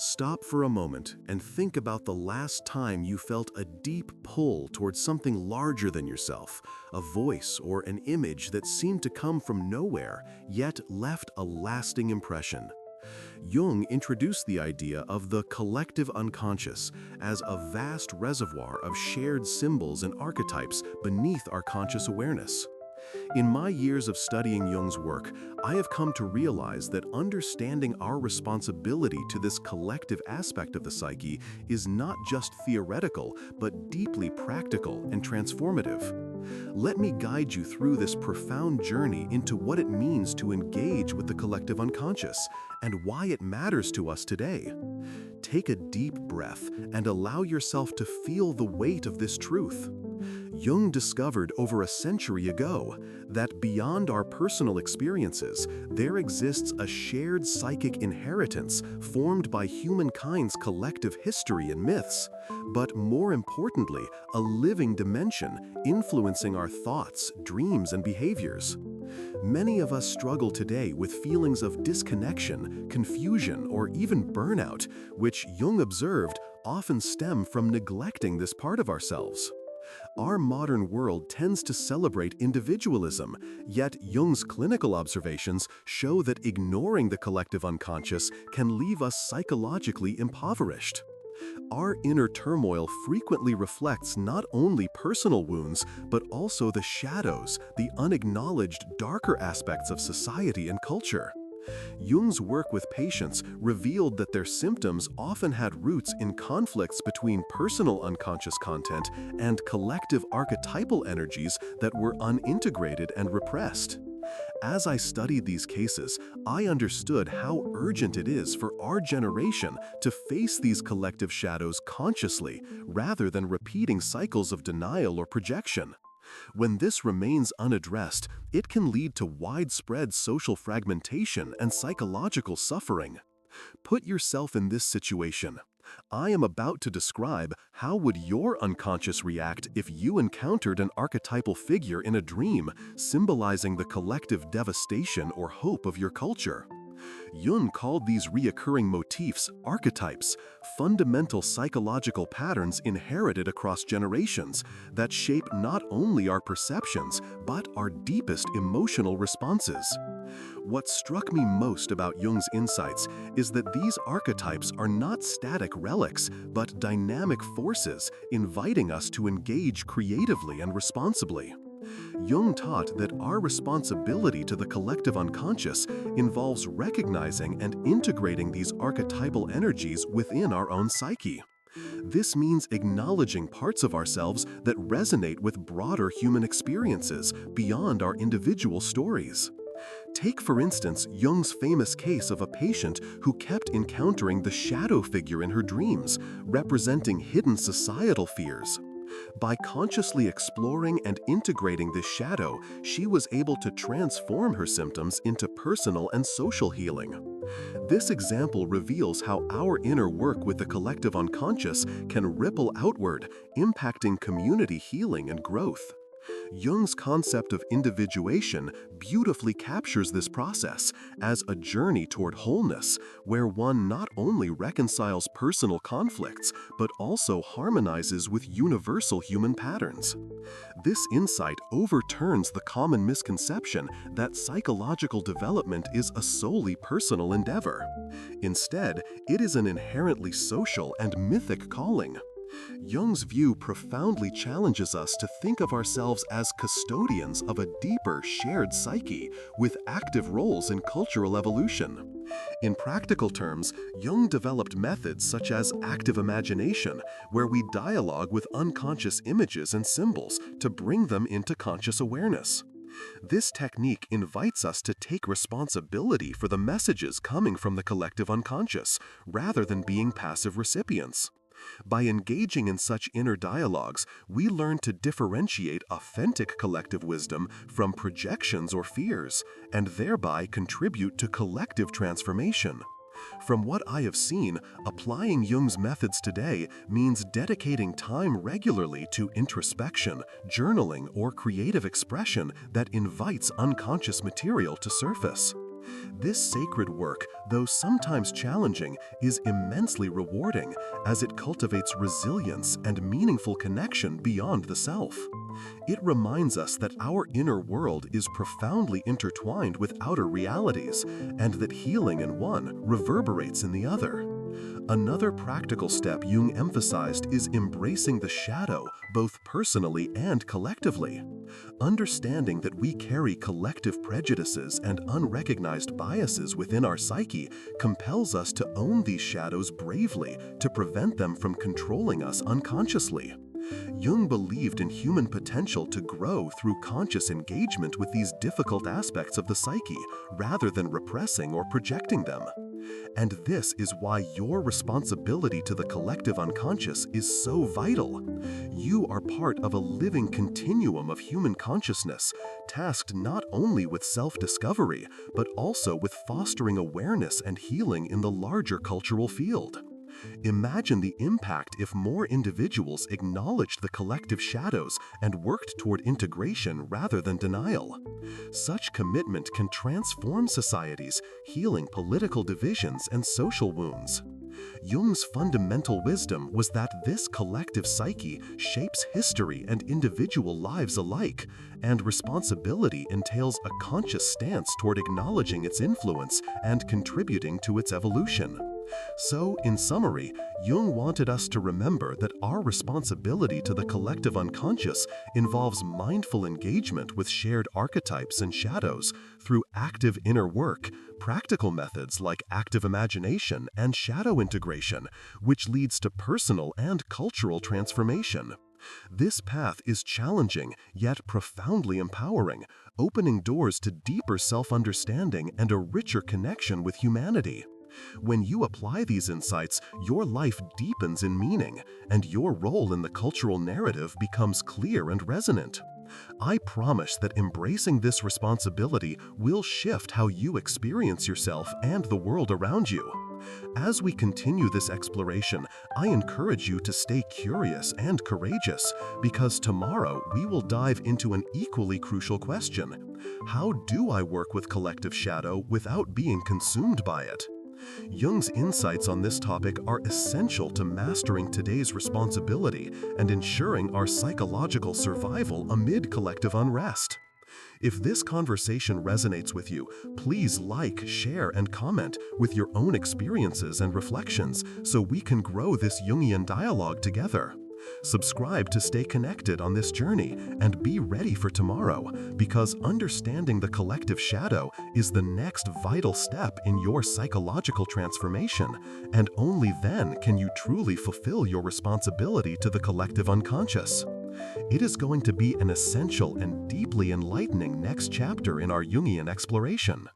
Stop for a moment and think about the last time you felt a deep pull towards something larger than yourself, a voice or an image that seemed to come from nowhere, yet left a lasting impression. Jung introduced the idea of the collective unconscious as a vast reservoir of shared symbols and archetypes beneath our conscious awareness. In my years of studying Jung's work, I have come to realize that understanding our responsibility to this collective aspect of the psyche is not just theoretical, but deeply practical and transformative. Let me guide you through this profound journey into what it means to engage with the collective unconscious and why it matters to us today. Take a deep breath and allow yourself to feel the weight of this truth. Jung discovered over a century ago that beyond our personal experiences, there exists a shared psychic inheritance formed by humankind's collective history and myths, but more importantly, a living dimension influencing our thoughts, dreams, and behaviors. Many of us struggle today with feelings of disconnection, confusion, or even burnout, which Jung observed often stem from neglecting this part of ourselves. Our modern world tends to celebrate individualism, yet Jung's clinical observations show that ignoring the collective unconscious can leave us psychologically impoverished. Our inner turmoil frequently reflects not only personal wounds, but also the shadows, the unacknowledged darker aspects of society and culture. Jung's work with patients revealed that their symptoms often had roots in conflicts between personal unconscious content and collective archetypal energies that were unintegrated and repressed. As I studied these cases, I understood how urgent it is for our generation to face these collective shadows consciously, rather than repeating cycles of denial or projection. When this remains unaddressed, it can lead to widespread social fragmentation and psychological suffering. Put yourself in this situation. I am about to describe how would your unconscious react if you encountered an archetypal figure in a dream, symbolizing the collective devastation or hope of your culture. Jung called these reoccurring motifs archetypes, fundamental psychological patterns inherited across generations that shape not only our perceptions, but our deepest emotional responses. What struck me most about Jung's insights is that these archetypes are not static relics, but dynamic forces inviting us to engage creatively and responsibly. Jung taught that our responsibility to the collective unconscious involves recognizing and integrating these archetypal energies within our own psyche. This means acknowledging parts of ourselves that resonate with broader human experiences beyond our individual stories. Take, for instance, Jung's famous case of a patient who kept encountering the shadow figure in her dreams, representing hidden societal fears. By consciously exploring and integrating this shadow, she was able to transform her symptoms into personal and social healing. This example reveals how our inner work with the collective unconscious can ripple outward, impacting community healing and growth. Jung's concept of individuation beautifully captures this process as a journey toward wholeness, where one not only reconciles personal conflicts, but also harmonizes with universal human patterns. This insight overturns the common misconception that psychological development is a solely personal endeavor. Instead, it is an inherently social and mythic calling. Jung's view profoundly challenges us to think of ourselves as custodians of a deeper shared psyche with active roles in cultural evolution. In practical terms, Jung developed methods such as active imagination, where we dialogue with unconscious images and symbols to bring them into conscious awareness. This technique invites us to take responsibility for the messages coming from the collective unconscious, rather than being passive recipients. By engaging in such inner dialogues, we learn to differentiate authentic collective wisdom from projections or fears, and thereby contribute to collective transformation. From what I have seen, applying Jung's methods today means dedicating time regularly to introspection, journaling, or creative expression that invites unconscious material to surface. This sacred work, though sometimes challenging, is immensely rewarding as it cultivates resilience and meaningful connection beyond the self. It reminds us that our inner world is profoundly intertwined with outer realities, and that healing in one reverberates in the other. Another practical step Jung emphasized is embracing the shadow, both personally and collectively. Understanding that we carry collective prejudices and unrecognized biases within our psyche compels us to own these shadows bravely to prevent them from controlling us unconsciously. Jung believed in human potential to grow through conscious engagement with these difficult aspects of the psyche, rather than repressing or projecting them. And this is why your responsibility to the collective unconscious is so vital. You are part of a living continuum of human consciousness, tasked not only with self-discovery, but also with fostering awareness and healing in the larger cultural field. Imagine the impact if more individuals acknowledged the collective shadows and worked toward integration rather than denial. Such commitment can transform societies, healing political divisions and social wounds. Jung's fundamental wisdom was that this collective psyche shapes history and individual lives alike, and responsibility entails a conscious stance toward acknowledging its influence and contributing to its evolution. So, in summary, Jung wanted us to remember that our responsibility to the collective unconscious involves mindful engagement with shared archetypes and shadows through active inner work, practical methods like active imagination and shadow integration, which leads to personal and cultural transformation. This path is challenging, yet profoundly empowering, opening doors to deeper self-understanding and a richer connection with humanity. When you apply these insights, your life deepens in meaning, and your role in the cultural narrative becomes clear and resonant. I promise that embracing this responsibility will shift how you experience yourself and the world around you. As we continue this exploration, I encourage you to stay curious and courageous, because tomorrow we will dive into an equally crucial question: how do I work with collective shadow without being consumed by it? Jung's insights on this topic are essential to mastering today's responsibility and ensuring our psychological survival amid collective unrest. If this conversation resonates with you, please like, share, and comment with your own experiences and reflections so we can grow this Jungian dialogue together. Subscribe to stay connected on this journey and be ready for tomorrow, because understanding the collective shadow is the next vital step in your psychological transformation, and only then can you truly fulfill your responsibility to the collective unconscious. It is going to be an essential and deeply enlightening next chapter in our Jungian exploration.